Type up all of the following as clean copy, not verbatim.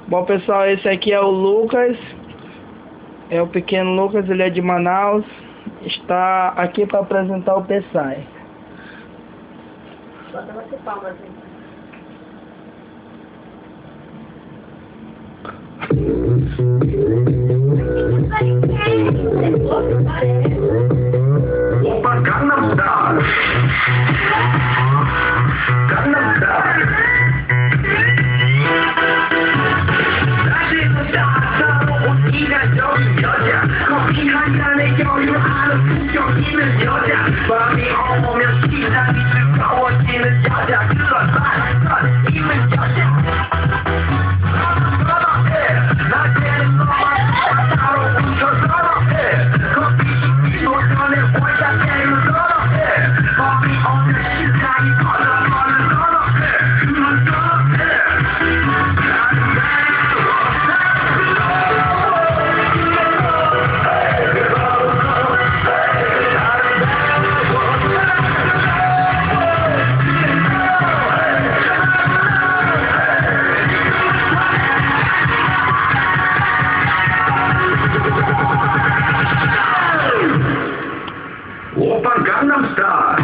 Bom, pessoal, esse aqui é o Lucas. É o pequeno Lucas, ele é de Manaus. Está aqui para apresentar o Psy. Bota bater palmas, hein? Opa, Gangnam Style. Gangnam Style. 다시는 따사로 온 이간적인 여자 커피 한 잔에 여유하는 품격 있는 여자 밤이 오면 시작이 뜨거워지는 여자 그런 말을 있는 여자 낮에는 너만 따로 훔쳐서 커피 노선에 월자 때리는 선어해 밤이 오면 시작이 터져버리는 선어해 그런 선어해 오빠 강남 스타일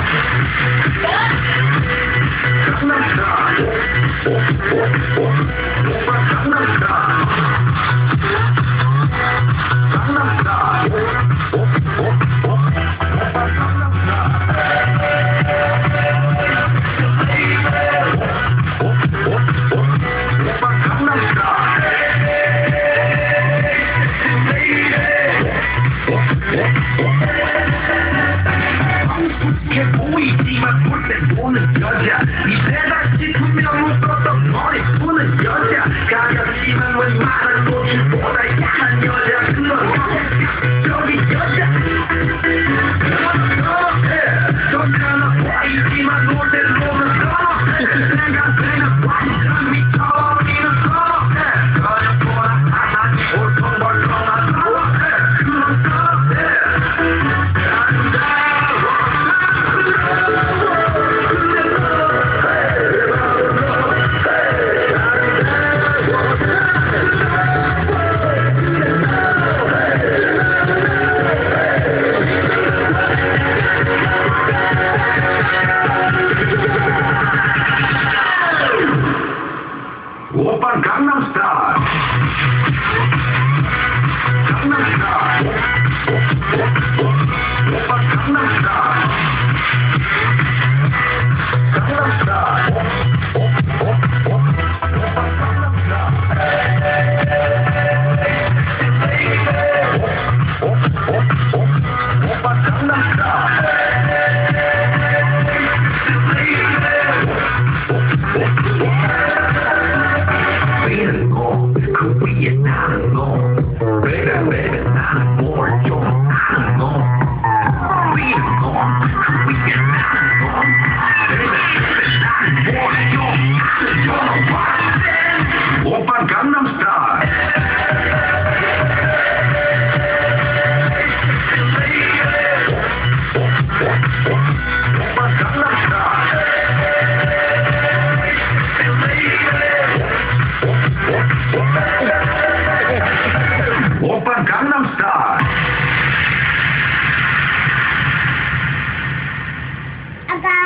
강남 스타일 오빠 강남 스타일 강남 스타일 오빠 강남 스타일 오빠 강남 스타일 보이지만 볼 때 보는 여자 이때다 싶으면 웃었던 머리 푸는 여자 가격이면 웬만한 노출보다 약한 여자 그런 여자